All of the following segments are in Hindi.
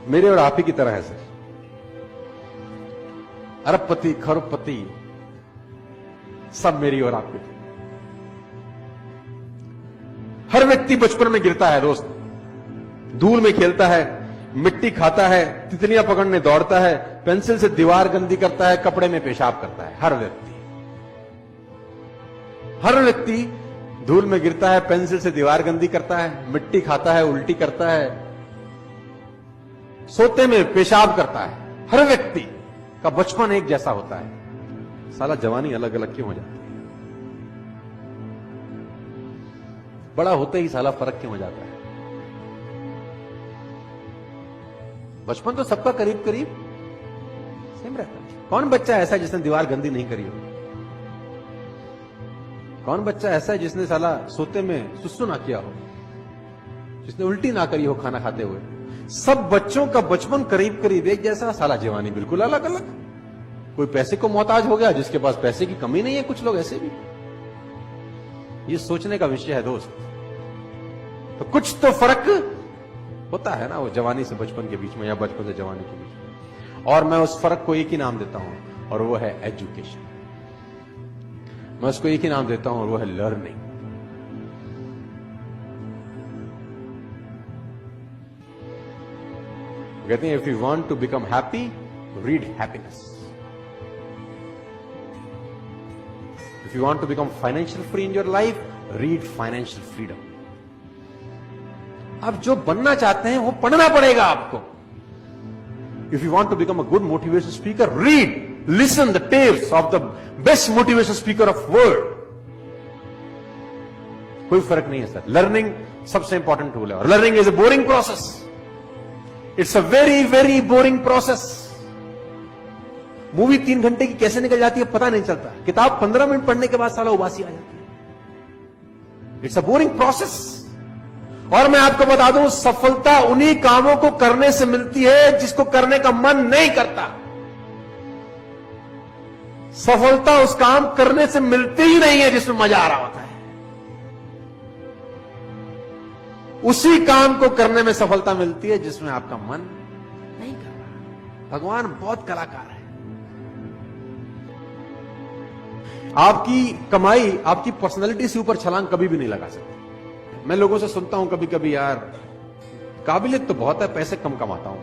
मेरे और आप ही की तरह है सर। अरबपति खरबपति सब मेरी और आपकी। हर व्यक्ति बचपन में गिरता है दोस्त, धूल में खेलता है, मिट्टी खाता है, तितलियां पकड़ने दौड़ता है, पेंसिल से दीवार गंदी करता है, कपड़े में पेशाब करता है। हर व्यक्ति धूल में गिरता है, पेंसिल से दीवार गंदी करता है, मिट्टी खाता है, उल्टी करता है, सोते में पेशाब करता है। हर व्यक्ति का बचपन एक जैसा होता है, साला जवानी अलग अलग क्यों हो जाती है? बड़ा होते ही साला फर्क क्यों हो जाता है? बचपन तो सबका करीब करीब सेम रहता है। कौन बच्चा ऐसा है जिसने दीवार गंदी नहीं करी हो? कौन बच्चा ऐसा है जिसने साला सोते में सुसु ना किया हो, जिसने उल्टी ना करी हो खाना खाते हुए? सब बच्चों का बचपन करीब करीब एक जैसा, साला जवानी बिल्कुल अलग अलग। कोई पैसे को मोहताज हो गया, जिसके पास पैसे की कमी नहीं है, कुछ लोग ऐसे भी। ये सोचने का विषय है दोस्त। तो कुछ तो फर्क होता है ना वो जवानी से बचपन के बीच में, या बचपन से जवानी के बीच में। और मैं उस फर्क को एक ही नाम देता हूं, और वो है एजुकेशन। मैं उसको एक ही नाम देता हूं, और वो है लर्निंग। कहते हैं if you want to become happy, read happiness. If you want to become financial free in your life, read financial freedom. आप जो बनना चाहते हैं वो पढ़ना पड़ेगा आपको। If you want to become a good motivation speaker, read, listen the tales of the best motivation speaker of world. कोई फर्क नहीं है सर। लर्निंग सबसे इंपॉर्टेंट टूल है, और learning is a boring process. It's a very very boring process. Movie 3 घंटे की कैसे निकल जाती है पता नहीं चलता। किताब 15 मिनट पढ़ने के बाद साला उबासी आ जाती है। It's a boring process. और मैं आपको बता दूं, सफलता उन्हीं कामों को करने से मिलती है जिसको करने का मन नहीं करता। सफलता उस काम करने से मिलती ही नहीं है जिसमें मजा आ रहा होता है। उसी काम को करने में सफलता मिलती है जिसमें आपका मन नहीं कर रहा। भगवान बहुत कलाकार है। आपकी कमाई आपकी पर्सनैलिटी से ऊपर छलांग कभी भी नहीं लगा सकती। मैं लोगों से सुनता हूं कभी कभी, यार काबिलियत तो बहुत है, पैसे कम कमाता हूं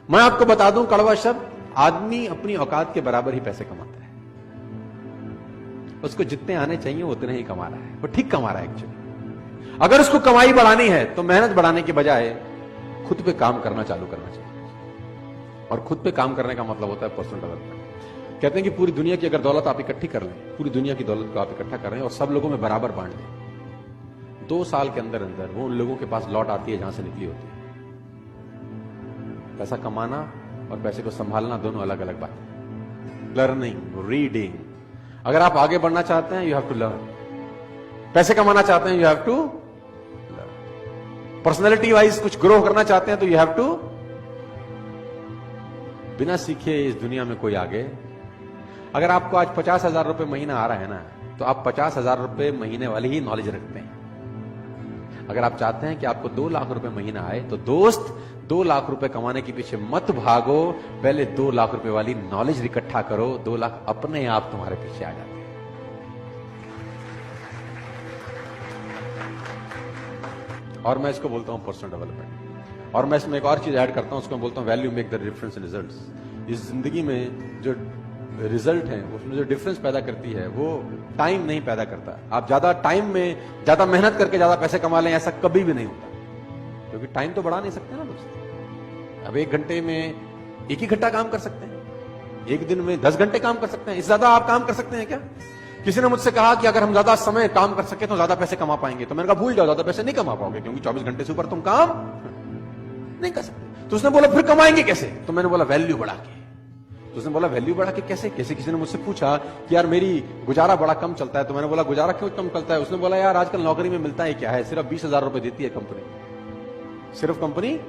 मैं आपको बता दूं कड़वा शब्द, आदमी अपनी औकात के बराबर ही पैसे कमाता है। उसको जितने आने चाहिए उतने ही कमा रहा है, वो ठीक कमा रहा है एक्चुअली। अगर उसको कमाई बढ़ानी है तो मेहनत बढ़ाने के बजाय खुद पे काम करना चालू करना चाहिए। और खुद पे काम करने का मतलब होता है पर्सनल डेवलपमेंट। कहते हैं कि पूरी दुनिया की अगर दौलत आप इकट्ठी कर लें, पूरी दुनिया की दौलत को आप इकट्ठा कर रहे हैं और सब लोगों में बराबर बांट दें, 2 साल के अंदर अंदर वो उन लोगों के पास लौट आती है जहां से निकली होती है। पैसा कमाना और पैसे को संभालना दोनों अलग अलग बात है। Learning, reading. अगर आप आगे बढ़ना चाहते हैं, यू हैव टू लर्न। पैसे कमाना चाहते हैं, you have to learn. Personality wise कुछ ग्रो करना चाहते हैं तो यू हैव टू। बिना सीखे इस दुनिया में कोई आगे। अगर आपको आज 50,000 रुपए महीना आ रहा है ना, तो आप 50,000 रुपए महीने वाली ही नॉलेज रखते हैं। अगर आप चाहते हैं कि आपको 2 लाख रुपए महीना आए, तो दोस्त 2 लाख रुपए कमाने के पीछे मत भागो, पहले 2 लाख रुपए वाली नॉलेज इकट्ठा करो। 2 लाख अपने आप तुम्हारे पीछे आ जाते हैं। और मैं इसको बोलता हूं पर्सनल डेवलपमेंट। और मैं इसमें एक और चीज ऐड करता हूं, उसको मैं बोलता हूं value make the difference in results. इस जिंदगी में जो रिजल्ट है, उसमें जो डिफरेंस पैदा करती है, वो टाइम नहीं पैदा करता। आप ज्यादा टाइम में ज्यादा मेहनत करके ज्यादा पैसे कमा लें, ऐसा कभी भी नहीं होता, क्योंकि टाइम तो बढ़ा नहीं सकते ना दोस्त। अब 1 घंटे में 1 ही घंटा काम कर सकते हैं, 1 दिन में 10 घंटे काम कर सकते हैं। इससे ज्यादा आप काम कर सकते हैं क्या? किसी ने मुझसे कहा कि अगर हम ज्यादा समय काम कर सके तो ज्यादा पैसे कमा पाएंगे। तो मैंने कहा भूल जाओ, ज्यादा पैसे नहीं कमा पाओगे, क्योंकि 24 घंटे से ऊपर तुम काम नहीं कर सकते। तो उसने बोला फिर कमाएंगे कैसे? तो मैंने बोला वैल्यू बढ़ा के। तो उसने बोला वैल्यू बढ़ा के कैसे? किसी ने मुझसे पूछा कि यार मेरी गुजारा बड़ा कम चलता है। तो मैंने बोला गुजारा क्यों कम चलता है? उसने बोला यार आजकल नौकरी में मिलता है क्या है, सिर्फ 20,000 रुपए देती है कंपनी। सिर्फ कंपनी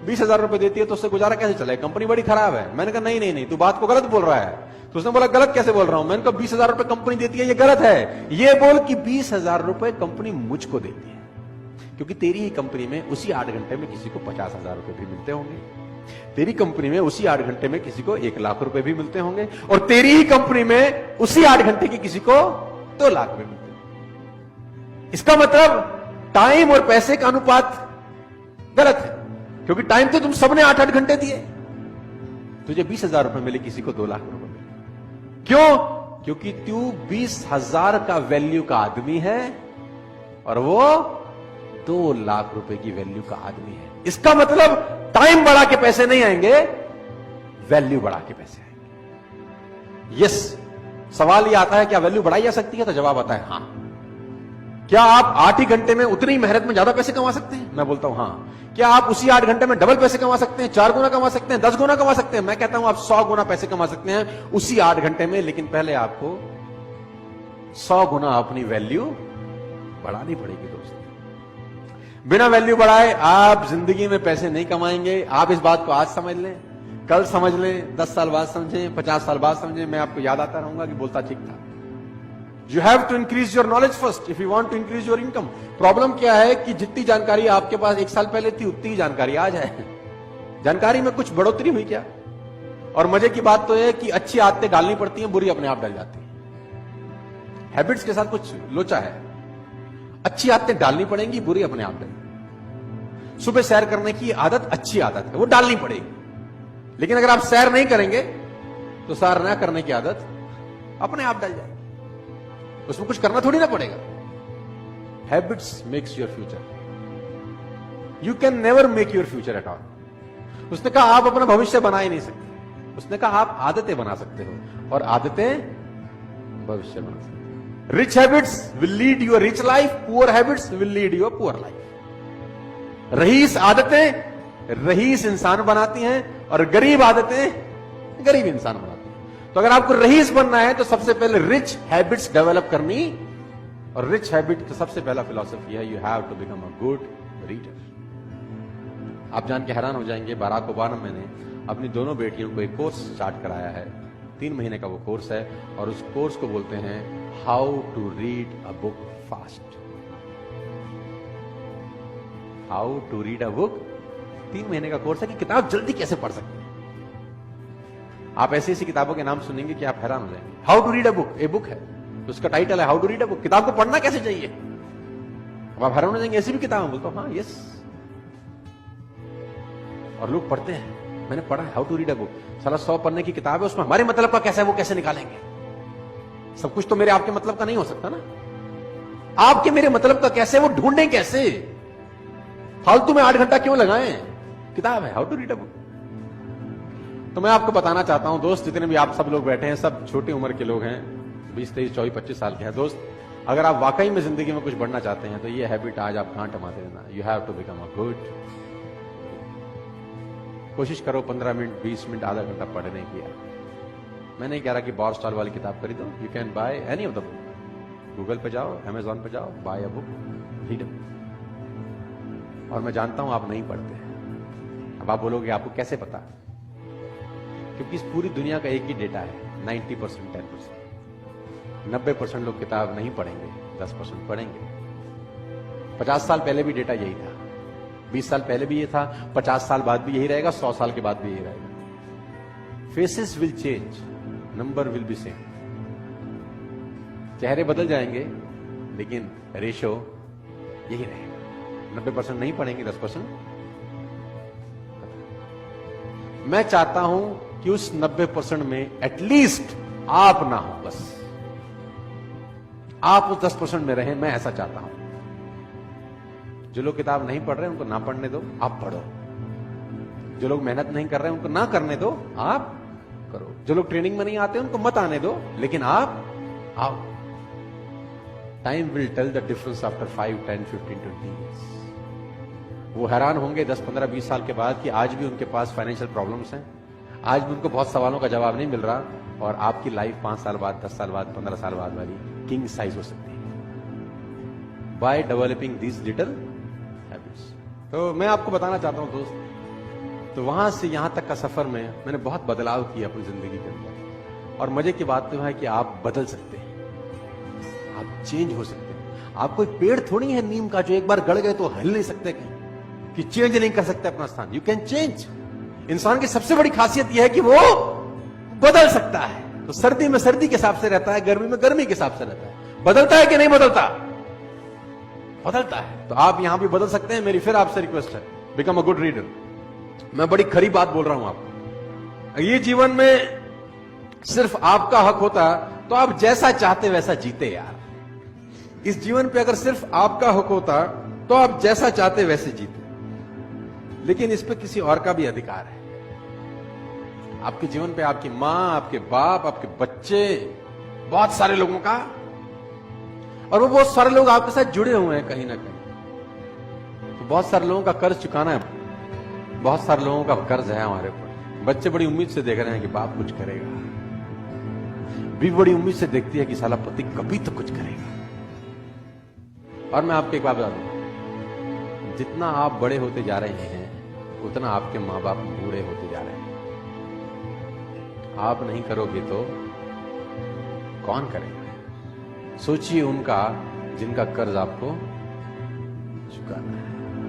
20,000 रुपए देती है, तो उससे गुजारा कैसे चलेगा? कंपनी बड़ी खराब है। मैंने कहा नहीं, तू बात को गलत बोल रहा है। तो उसने बोला गलत कैसे बोल रहा हूं? मैंने कहा 20,000 रुपए कंपनी देती है, ये गलत है। ये बोल कि 20,000 रुपए कंपनी मुझको देती है, क्योंकि तेरी ही कंपनी में उसी 8 घंटे में किसी को 50,000 रुपए भी मिलते होंगे, तेरी कंपनी में उसी 8 घंटे में किसी को 1 लाख रुपए भी मिलते होंगे, और तेरी ही कंपनी में उसी 8 घंटे की किसी को 2 लाख रुपए मिलते होंगे। इसका मतलब टाइम और पैसे का अनुपात गलत है, क्योंकि टाइम तो तुम सबने 8-8 घंटे दिए, तुझे 20,000 रुपए मिले, किसी को 2 लाख रुपए मिले। क्यों? क्योंकि तू 20,000 का वैल्यू का आदमी है और वो 2 लाख रुपए की वैल्यू का आदमी है। इसका मतलब टाइम बढ़ा के पैसे नहीं आएंगे, वैल्यू बढ़ा के पैसे आएंगे। यस, सवाल यह आता है क्या वैल्यू बढ़ाई जा सकती है? तो जवाब आता है हां। क्या आप 8 ही घंटे में उतनी मेहनत में ज्यादा पैसे कमा सकते हैं? मैं बोलता हूं हां। क्या आप उसी 8 घंटे में डबल पैसे कमा सकते हैं, 4 गुना कमा सकते हैं, 10 गुना कमा सकते हैं? मैं कहता हूं आप 100 गुना पैसे कमा सकते हैं उसी 8 घंटे में, लेकिन पहले आपको 100 गुना अपनी वैल्यू बढ़ानी पड़ेगी दोस्त। बिना वैल्यू बढ़ाए आप जिंदगी में पैसे नहीं कमाएंगे। आप इस बात को आज समझ लें, कल समझ लें, 10 साल बाद समझें, 50 साल बाद समझें, मैं आपको याद आता रहूंगा कि बोलता ठीक था। You have to increase your knowledge first if you want to increase your income. Problem क्या है कि जितनी जानकारी आपके पास 1 साल पहले थी उतनी ही जानकारी आज है। जानकारी में कुछ बढ़ोतरी हुई क्या? और मजे की बात तो है कि अच्छी आदतें डालनी पड़ती हैं, बुरी अपने आप डल जाती हैं। हैबिट्स के साथ कुछ लोचा है। अच्छी आदतें डालनी पड़ेंगी, बुरी अपने आप डलेंगी। सुबह सैर करने की आदत अच्छी आदत है, वो डालनी पड़ेगी, लेकिन अगर आप सैर नहीं करेंगे तो सैर ना करने की आदत अपने आप डल जाएगी, उसमें कुछ करना थोड़ी ना पड़ेगा। Habits makes your future, you can never make your future at all. उसने कहा आप अपना भविष्य बना ही नहीं सकते, उसने कहा आप आदतें बना सकते हो, और आदतें भविष्य बना सकते हो। Rich habits will lead you a rich life, poor habits will lead you a poor life. रईस आदतें रईस इंसान बनाती हैं, और गरीब आदतें गरीब इंसान बनाती हैं। तो अगर आपको रईस बनना है तो सबसे पहले रिच हैबिट्स डेवलप करनी, और रिच हैबिट का सबसे पहला फिलॉसफी है you have to become a good reader. आप जान के हैरान हो जाएंगे, बाराक ओबामा ने अपनी दोनों बेटियों को एक कोर्स स्टार्ट कराया है, 3 महीने का वो कोर्स है, और उस कोर्स को बोलते हैं how to read a book fast. How to read a book, 3 महीने का कोर्स है कि किताब जल्दी कैसे पढ़ सकते हैं। आप ऐसी ऐसी किताबों के नाम सुनेंगे कि आप हैरान हो जाएंगे। How to read a book, a book है, तो उसका टाइटल है how to read a book, किताब को पढ़ना कैसे चाहिए। अब आप हैरान हो जाएंगे, ऐसी भी किताब बोलता हूं हाँ यस, और लोग पढ़ते हैं। मैंने पढ़ा है how to read a book, साला 100 पढ़ने की किताब है, उसमें हमारे मतलब का कैसा है वो कैसे निकालेंगे। सब कुछ तो मेरे आपके मतलब का नहीं हो सकता ना, आपके मेरे मतलब का कैसे, वो ढूंढें कैसे, फालतू में 8 घंटा क्यों लगाएं, किताब है how to read a book. तो मैं आपको बताना चाहता हूं दोस्त, जितने भी आप सब लोग बैठे हैं सब छोटी उम्र के लोग हैं, 20, 23, 24, 25 साल के हैं दोस्त। अगर आप वाकई में जिंदगी में कुछ बढ़ना चाहते हैं तो ये हैबिट आज आप गांठ मारते देना, you have to become a good. कोशिश करो 15 मिनट, 20 मिनट, आधा घंटा पढ़ने की। मैं नहीं कह रहा कि बॉर स्टॉल वाली किताब खरीदो, you can by any of the book. Google पे जाओ, अमेजॉन पे जाओ, बाय अ बुक, रीड। और मैं जानता हूं आप नहीं पढ़ते हैं। अब आप बोलोगे आपको कैसे पता? क्योंकि इस पूरी दुनिया का एक ही डेटा है, 90%, 10%। 90% लोग किताब नहीं पढ़ेंगे, 10% पढ़ेंगे। 50 साल पहले भी डेटा यही था, 20 साल पहले भी ये था, 50 साल बाद भी यही रहेगा, 100 साल के बाद भी यही रहेगा। Faces will change, number will be same. चेहरे बदल जाएंगे लेकिन रेशो यही रहेगा। 90% नहीं पढ़ेंगे, 10%। मैं चाहता हूं कि उस 90% में एटलीस्ट आप ना हो, बस आप उस 10% में रहें, मैं ऐसा चाहता हूं। जो लोग किताब नहीं पढ़ रहे उनको ना पढ़ने दो, आप पढ़ो। जो लोग मेहनत नहीं कर रहे उनको ना करने दो, आप करो। जो लोग ट्रेनिंग में नहीं आते उनको मत आने दो, लेकिन आप आओ। Time will tell the difference after 5, 10, 15, 20 years। वो हैरान होंगे 10, 15, 20 साल के बाद कि आज भी उनके पास फाइनेंशियल प्रॉब्लम्स हैं, आज भी उनको बहुत सवालों का जवाब नहीं मिल रहा, और आपकी लाइफ 5 साल बाद, 10 साल बाद, 15 साल बाद वाली किंग साइज हो सकती है by developing these little habits. तो मैं आपको बताना चाहता हूं दोस्त, तो वहां से यहां तक का सफर में मैंने बहुत बदलाव किया अपनी जिंदगी के अंदर। और मजे की बात तो है कि आप बदल सकते हैं, आप चेंज हो सकते हैं। आप कोई पेड़ थोड़ी है नीम का जो एक बार गड़ गए तो हिल नहीं सकते कहीं, कि चेंज नहीं कर सकते अपना स्थान। You can change. इंसान की सबसे बड़ी खासियत यह है कि वो बदल सकता है। तो सर्दी में सर्दी के हिसाब से रहता है, गर्मी में गर्मी के हिसाब से रहता है। बदलता है कि नहीं बदलता? बदलता है। तो आप यहां भी बदल सकते हैं। मेरी फिर आपसे रिक्वेस्ट है, बिकम अ गुड रीडर। मैं बड़ी खरी बात बोल रहा हूं आपको। ये जीवन में सिर्फ आपका हक होता तो आप जैसा चाहते वैसा जीते यार। इस जीवन पे अगर सिर्फ आपका हक होता तो आप जैसा चाहते वैसे जीते। लेकिन इस पे किसी और का भी अधिकार है। आपके जीवन पे आपकी मां, आपके बाप, आपके बच्चे, बहुत सारे लोगों का, और वो बहुत सारे लोग आपके साथ जुड़े हुए हैं कहीं ना कहीं। तो बहुत सारे लोगों का कर्ज चुकाना है, बहुत सारे लोगों का कर्ज है हमारे ऊपर। बच्चे बड़ी उम्मीद से देख रहे हैं कि बाप कुछ करेगा, भी बड़ी उम्मीद से देखती है कि साला पति कभी तो कुछ करेगा। और मैं आपको एक बात बता दूं, जितना आप बड़े होते जा रहे हैं उतना आपके मां बाप बूढ़े होते जा रहे हैं। आप नहीं करोगे तो कौन करेगा? सोचिए उनका जिनका कर्ज आपको चुकाना है।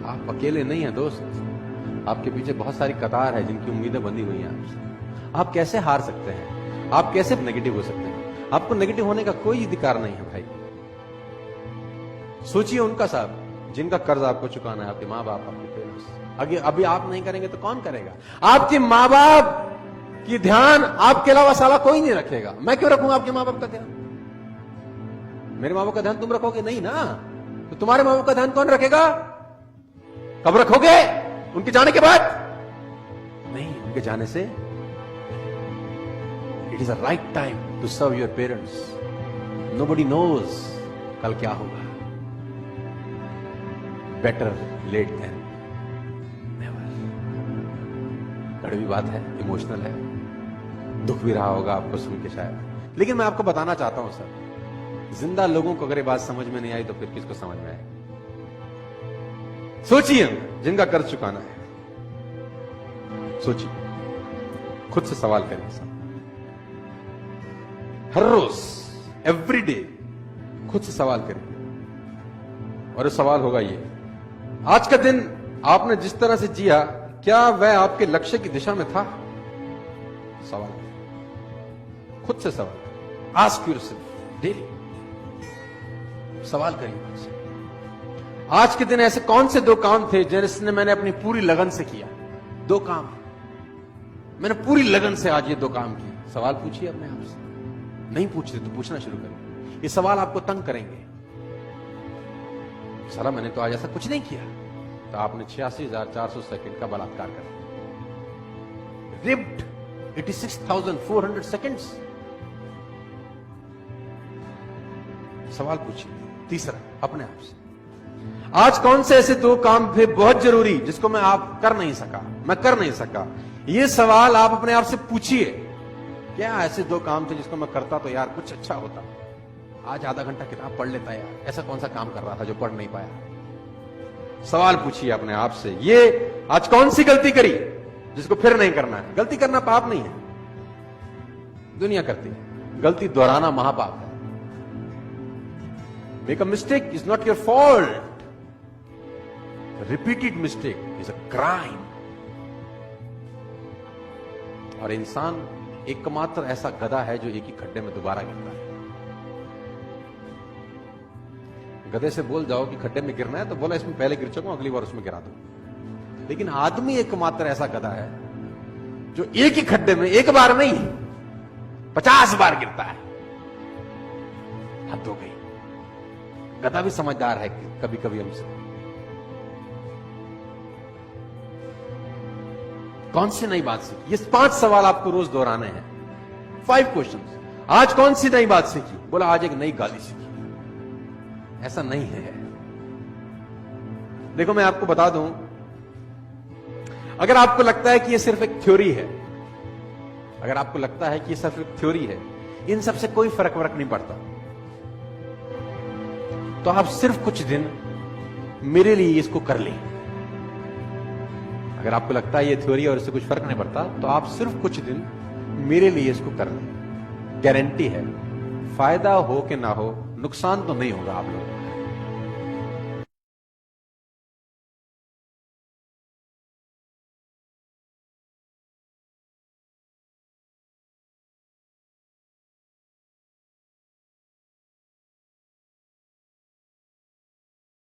आप अकेले नहीं हैं दोस्त, आपके पीछे बहुत सारी कतार है जिनकी उम्मीदें बंधी हुई हैं आपसे। आप कैसे हार सकते हैं? आप कैसे नेगेटिव हो सकते हैं? आपको नेगेटिव होने का कोई अधिकार नहीं है भाई। सोचिए उनका साहब जिनका कर्ज आपको चुकाना है, आपके माँ बाप, आपके पेरेंट्स। अभी आप नहीं करेंगे तो कौन करेगा? आपके माँ बाप की ध्यान आपके अलावा साला कोई नहीं रखेगा। मैं क्यों रखूंगा आपके माँ बाप का ध्यान? मेरे माँ बाप का ध्यान तुम रखोगे नहीं ना, तो तुम्हारे माँ बाप का ध्यान कौन रखेगा? कब रखोगे? उनके जाने के बाद नहीं, उनके जाने से। It is a right time to serve your parents. Nobody knows कल क्या होगा। Better late than never. कड़वी बात है, इमोशनल है, दुख भी रहा होगा आपको सुन के शायद, लेकिन मैं आपको बताना चाहता हूं सर, जिंदा लोगों को अगर ये बात समझ में नहीं आई तो फिर किसको समझ में आएगी? सोचिए जिनका कर्ज चुकाना है, सोचिए, खुद से सवाल करिए सर। हर रोज, एवरीडे खुद से सवाल करिए। और सवाल होगा ये, आज का दिन आपने जिस तरह से जिया, क्या वह आपके लक्ष्य की दिशा में था? सवाल, खुद से सवाल। आस्क योरसेल्फ डेली, सवाल करिए खुद से। आज के दिन ऐसे कौन से दो काम थे जिसने मैंने अपनी पूरी लगन से किया? दो काम मैंने पूरी लगन से आज ये दो काम किए। सवाल पूछिए अपने आप से। नहीं पूछते तो पूछना शुरू करिए। ये सवाल आपको तंग करेंगे। साला मैंने तो आज ऐसा कुछ नहीं किया, तो आपने 86,400 सेकंड का बलात्कार कर दिया। Ripped 86,400 seconds. सवाल पूछिए। तीसरा, अपने आप से, आज कौन से ऐसे दो काम थे बहुत जरूरी जिसको मैं कर नहीं सका? ये सवाल आप अपने आप से पूछिए। क्या ऐसे दो काम थे जिसको मैं करता तो यार कुछ अच्छा होता? आज आधा घंटा किताब पढ़ लेता यार, ऐसा कौन सा काम कर रहा था जो पढ़ नहीं पाया? सवाल पूछिए अपने आप से। ये आज कौन सी गलती करी जिसको फिर नहीं करना है? गलती करना पाप नहीं है, दुनिया करती है। गलती दोहराना महापाप है। Make a mistake is not your fault, repeated mistake is a crime. और इंसान एकमात्र ऐसा गधा है जो एक ही खड्डे में दोबारा गिरता है। गधे से बोल जाओ कि खड्डे में गिरना है तो बोला इसमें पहले गिर चुका हूं, अगली बार उसमें गिरा दो। लेकिन आदमी एकमात्र ऐसा गधा है जो एक ही खड्डे में एक बार नहीं 50 बार गिरता है। हद हो गई। गधा भी समझदार है कि कभी कभी हमसे। कौन सी नई बात सीखी? ये 5 सवाल आपको रोज दोहराने हैं। 5 क्वेश्चंस। आज कौन सी नई बात सीखी? बोला आज एक नई गाली सीखी। ऐसा नहीं है। देखो मैं आपको बता दूं, अगर आपको लगता है कि ये सिर्फ एक थ्योरी है, अगर आपको लगता है कि ये सिर्फ एक थ्योरी है, इन सबसे कोई फर्क नहीं पड़ता, तो आप सिर्फ कुछ दिन मेरे लिए इसको कर लें। अगर आपको लगता है ये थ्योरी और इससे कुछ फर्क नहीं पड़ता, तो आप सिर्फ कुछ दिन मेरे लिए इसको कर लें। गारंटी है, फायदा हो कि ना हो, नुकसान तो नहीं होगा आप लोगों को।